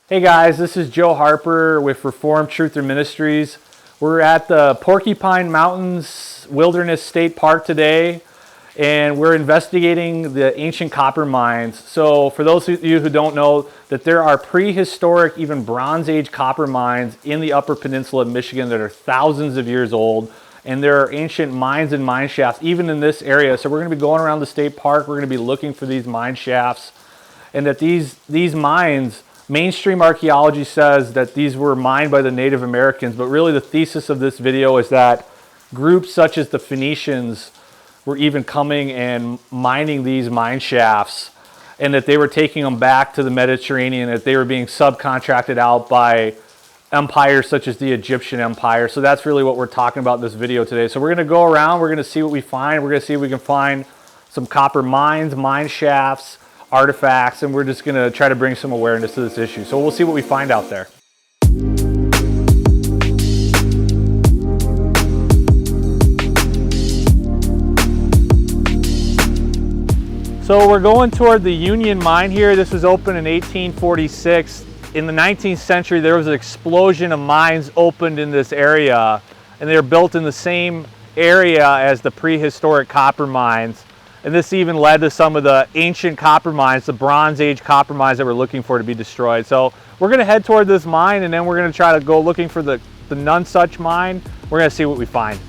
Hey guys, this is Joe Harper with Reformed Truth Ministries. We're at the Porcupine Mountains Wilderness State Park today, and we're investigating the ancient copper mines. So for those of you who don't know, that there are prehistoric, even Bronze Age copper mines in the Upper Peninsula of Michigan that are thousands of years old, and there are ancient mines and mine shafts even in this area. So we're going to be going around the state park, we're going to be looking for these mine shafts, and that these mines, mainstream archaeology says that these were mined by the Native Americans, but really the thesis of this video is that groups such as the Phoenicians were even coming and mining these mine shafts, and that they were taking them back to the Mediterranean, that they were being subcontracted out by empires such as the Egyptian Empire. So that's really what we're talking about in this video today. So we're going to go around, we're going to see what we find, we're going to see if we can find some copper mines, mine shafts, artifacts, and we're just going to try to bring some awareness to this issue. So we'll see what we find out there. So we're going toward the Union Mine here. This was opened in 1846. In the 19th century, there was an explosion of mines opened in this area, and they were built in the same area as the prehistoric copper mines. And this even led to some of the ancient copper mines, the Bronze Age copper mines that we're looking for to be destroyed. So we're going to head toward this mine, and then we're going to try to go looking for the Nonesuch mine. We're going to see what we find.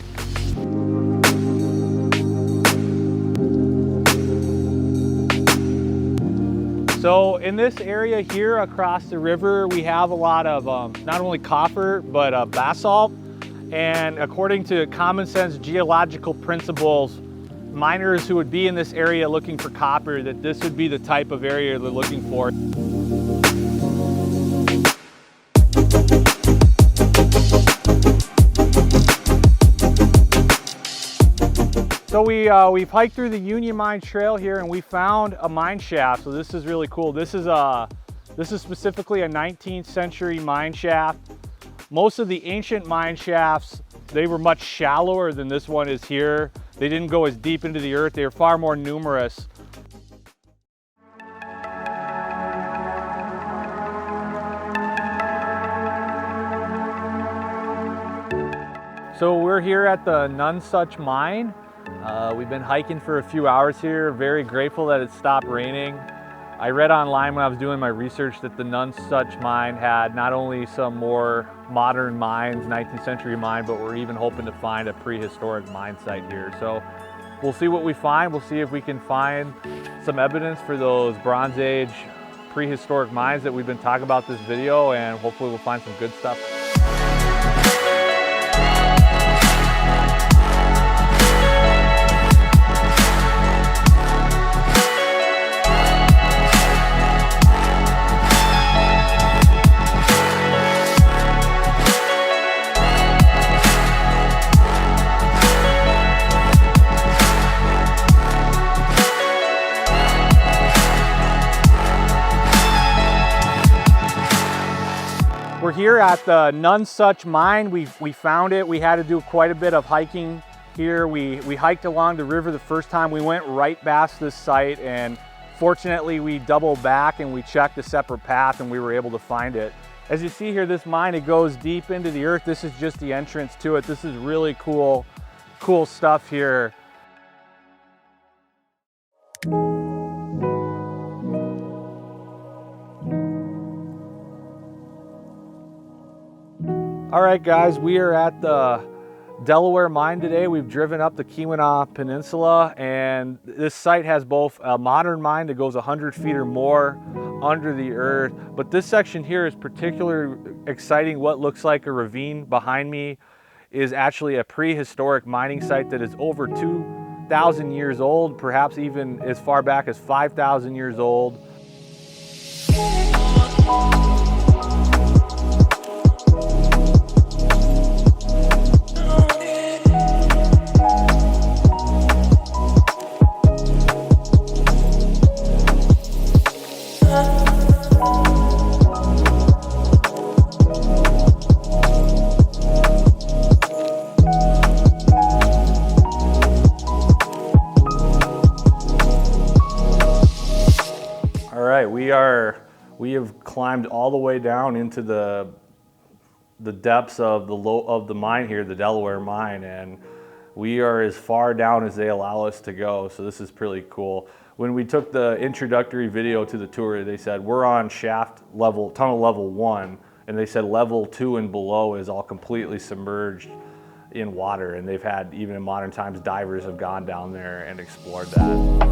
So in this area here across the river, we have a lot of not only copper, but basalt. And according to common sense geological principles, miners who would be in this area looking for copper, that this would be the type of area they're looking for. So we've hiked through the Union Mine Trail here, and we found a mine shaft. So this is really cool. This is specifically a 19th century mine shaft. Most of the ancient mine shafts, they were much shallower than this one is here. They didn't go as deep into the earth. They were far more numerous. So we're here at the Nonesuch mine. We've been hiking for a few hours here. Very grateful that it stopped raining. I read online when I was doing my research that the Nonesuch mine had not only some more modern mines, 19th century mine, but we're even hoping to find a prehistoric mine site here. So we'll see what we find. We'll see if we can find some evidence for those Bronze Age prehistoric mines that we've been talking about this video, and hopefully we'll find some good stuff. We're here at the Nonesuch mine. We found it. We had to do quite a bit of hiking here. We hiked along the river the first time. We went right past this site, and fortunately we doubled back and we checked a separate path, and we were able to find it. As you see here, this mine, it goes deep into the earth. This is just the entrance to it. This is really cool stuff here. All right, guys, we are at the Delaware mine today. We've driven up the Keweenaw Peninsula, and this site has both a modern mine that goes 100 feet or more under the earth, but this section here is particularly exciting. What looks like a ravine behind me is actually a prehistoric mining site that is over 2,000 years old, perhaps even as far back as 5,000 years old. We have climbed all the way down into the depths of the mine here, the Delaware mine, and we are as far down as they allow us to go. So this is pretty cool. When we took the introductory video to the tour, they said we're on tunnel level 1, and they said level 2 and below is all completely submerged in water, and they've had, even in modern times, divers have gone down there and explored that.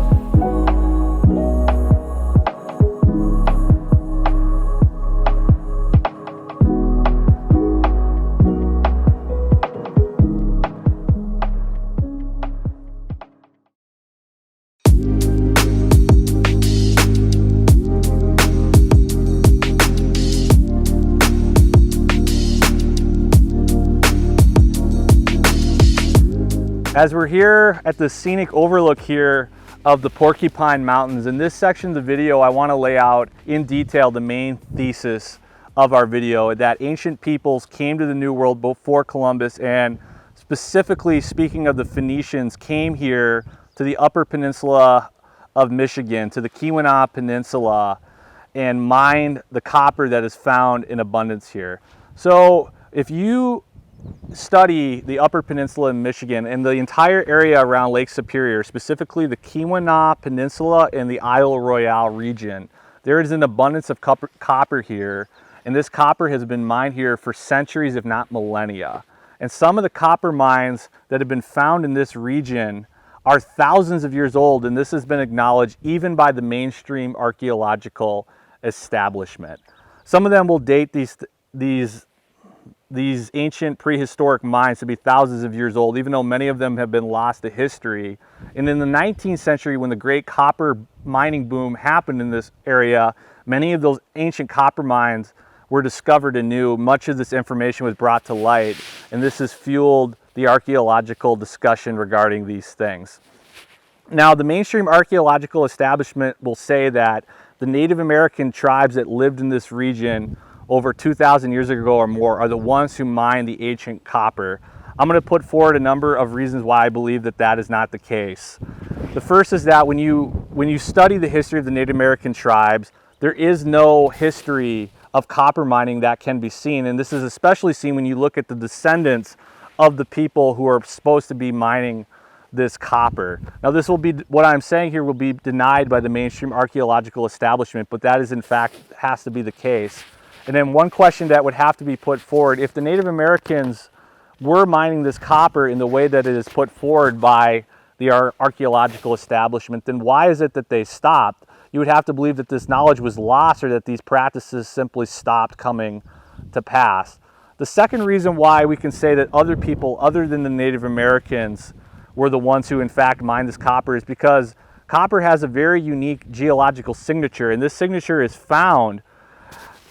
As we're here at the scenic overlook here of the Porcupine Mountains, in this section of the video I want to lay out in detail the main thesis of our video, that ancient peoples came to the New World before Columbus, and specifically speaking of the Phoenicians, came here to the Upper Peninsula of Michigan, to the Keweenaw Peninsula, and mined the copper that is found in abundance here. So if you study the Upper Peninsula in Michigan and the entire area around Lake Superior, specifically the Keweenaw Peninsula and the Isle Royale region, there is an abundance of copper here, and this copper has been mined here for centuries, if not millennia. And some of the copper mines that have been found in this region are thousands of years old, and this has been acknowledged even by the mainstream archaeological establishment. Some of them will date these ancient prehistoric mines to be thousands of years old, even though many of them have been lost to history. And in the 19th century, when the great copper mining boom happened in this area, many of those ancient copper mines were discovered anew. Much of this information was brought to light, and this has fueled the archaeological discussion regarding these things. Now, the mainstream archaeological establishment will say that the Native American tribes that lived in this region over 2,000 years ago or more are the ones who mined the ancient copper. I'm going to put forward a number of reasons why I believe that that is not the case. The first is that when you study the history of the Native American tribes, there is no history of copper mining that can be seen, and this is especially seen when you look at the descendants of the people who are supposed to be mining this copper. Now, this will be, what I'm saying here will be denied by the mainstream archaeological establishment, but that is in fact has to be the case. And then one question that would have to be put forward, if the Native Americans were mining this copper in the way that it is put forward by the archaeological establishment, then why is it that they stopped? You would have to believe that this knowledge was lost, or that these practices simply stopped coming to pass. The second reason why we can say that other people other than the Native Americans were the ones who in fact mined this copper is because copper has a very unique geological signature, and this signature is found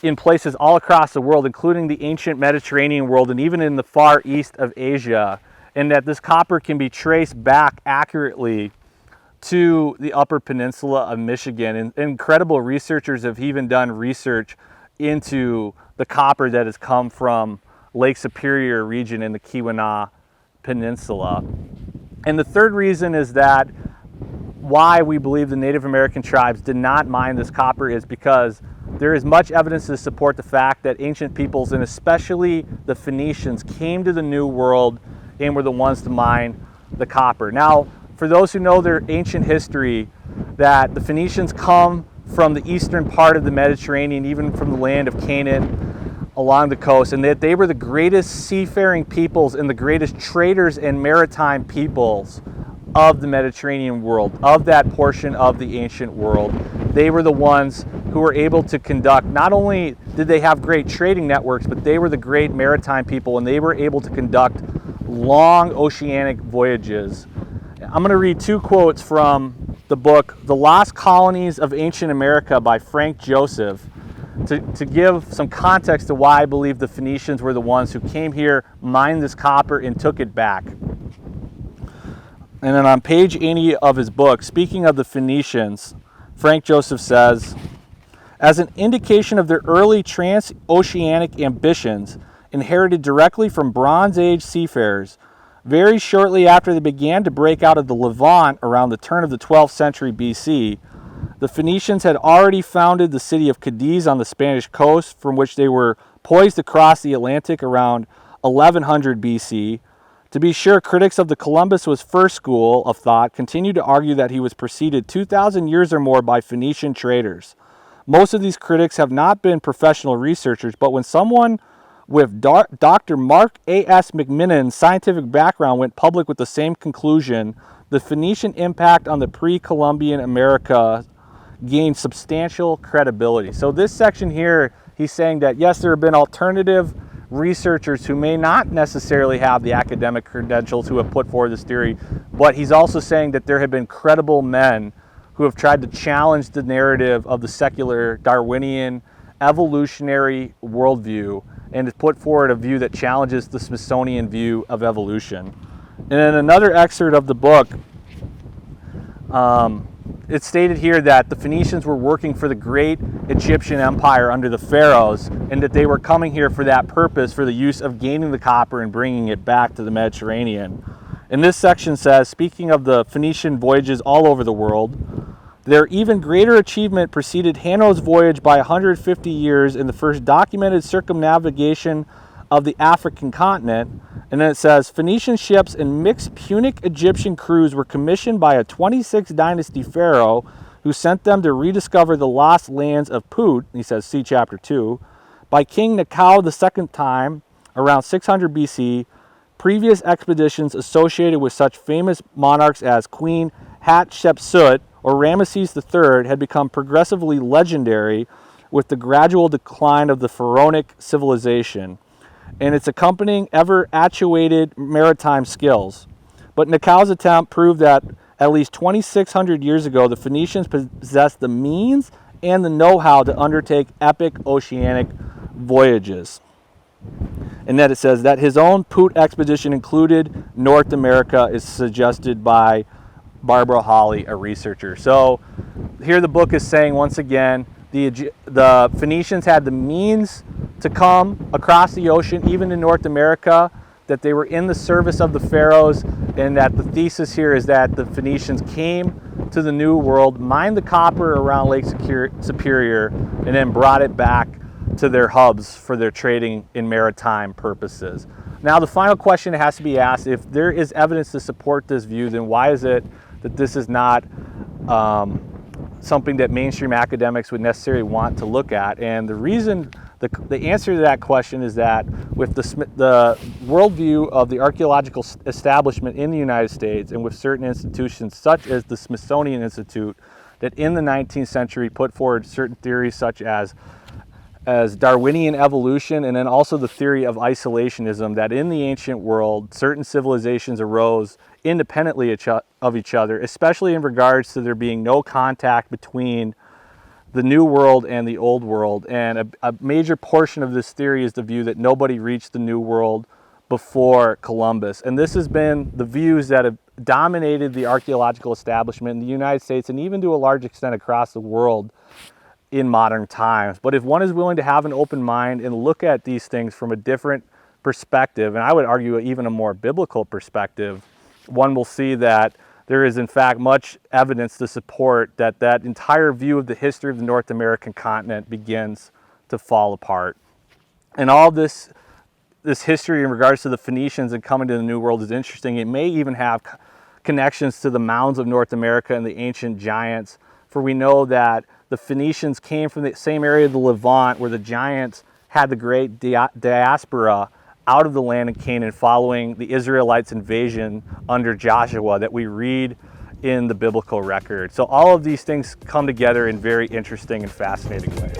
in places all across the world, including the ancient Mediterranean world and even in the far east of Asia, and that this copper can be traced back accurately to the Upper Peninsula of Michigan. And incredible researchers have even done research into the copper that has come from Lake Superior region in the Keweenaw Peninsula. And the third reason is that why we believe the Native American tribes did not mine this copper is because there is much evidence to support the fact that ancient peoples, and especially the Phoenicians, came to the New World and were the ones to mine the copper. Now, for those who know their ancient history, that the Phoenicians come from the eastern part of the Mediterranean, even from the land of Canaan along the coast, and that they were the greatest seafaring peoples and the greatest traders and maritime peoples of the Mediterranean world, of that portion of the ancient world. They were the ones who were able to conduct, not only did they have great trading networks, but they were the great maritime people, and they were able to conduct long oceanic voyages. I'm going to read two quotes from the book, The Lost Colonies of Ancient America by Frank Joseph, to give some context to why I believe the Phoenicians were the ones who came here, mined this copper, and took it back. And then on page 80 of his book, speaking of the Phoenicians, Frank Joseph says, as an indication of their early transoceanic ambitions, inherited directly from Bronze Age seafarers, very shortly after they began to break out of the Levant around the turn of the 12th century BC, The Phoenicians had already founded the city of Cadiz on the Spanish coast, from which they were poised to cross the Atlantic around 1100 BC. To be sure, critics of the Columbus was first school of thought continue to argue that he was preceded 2,000 years or more by Phoenician traders. Most of these critics have not been professional researchers, but when someone with Dr. Mark A.S. McMinnon's scientific background went public with the same conclusion, the Phoenician impact on the pre-Columbian America gained substantial credibility. So this section here, he's saying that yes, there have been alternative researchers who may not necessarily have the academic credentials who have put forward this theory, but he's also saying that there have been credible men who have tried to challenge the narrative of the secular Darwinian evolutionary worldview and to put forward a view that challenges the Smithsonian view of evolution. And in another excerpt of the book, it's stated here that the Phoenicians were working for the great Egyptian empire under the pharaohs, and that they were coming here for that purpose, for the use of gaining the copper and bringing it back to the Mediterranean. And this section says, speaking of the Phoenician voyages all over the world, their even greater achievement preceded Hanno's voyage by 150 years in the first documented circumnavigation of the African continent. And then it says, Phoenician ships and mixed Punic Egyptian crews were commissioned by a 26th dynasty pharaoh who sent them to rediscover the lost lands of Put, he says, see chapter 2, by King Nekau the second time, around 600 BC. Previous expeditions associated with such famous monarchs as Queen Hatshepsut or Ramesses III had become progressively legendary with the gradual decline of the pharaonic civilization and its accompanying ever-actuated maritime skills. But Nekau's attempt proved that at least 2,600 years ago, the Phoenicians possessed the means and the know-how to undertake epic oceanic voyages. And that it says that his own Put expedition included North America is suggested by Barbara Hawley, a researcher. So here the book is saying once again, the Phoenicians had the means to come across the ocean, even in North America, that they were in the service of the pharaohs, and that the thesis here is that the Phoenicians came to the New World, mined the copper around Lake Superior, and then brought it back to their hubs for their trading in maritime purposes. Now, the final question that has to be asked, if there is evidence to support this view, then why is it that this is not something that mainstream academics would necessarily want to look at? And the reason, the answer to that question is that with the worldview of the archaeological establishment in the United States and with certain institutions such as the Smithsonian Institute that in the 19th century put forward certain theories such as Darwinian evolution, and then also the theory of isolationism, that in the ancient world certain civilizations arose independently of each other, especially in regards to there being no contact between the New World and the Old World. And a major portion of this theory is the view that nobody reached the New World before Columbus. And this has been the views that have dominated the archaeological establishment in the United States and even to a large extent across the world in modern times. But if one is willing to have an open mind and look at these things from a different perspective, and I would argue even a more biblical perspective, one will see that there is in fact much evidence to support that that entire view of the history of the North American continent begins to fall apart. And all this history in regards to the Phoenicians and coming to the New World is interesting. It may even have connections to the mounds of North America and the ancient giants, for we know that the Phoenicians came from the same area of the Levant where the giants had the great diaspora out of the land of Canaan following the Israelites' invasion under Joshua that we read in the biblical record. So all of these things come together in very interesting and fascinating ways.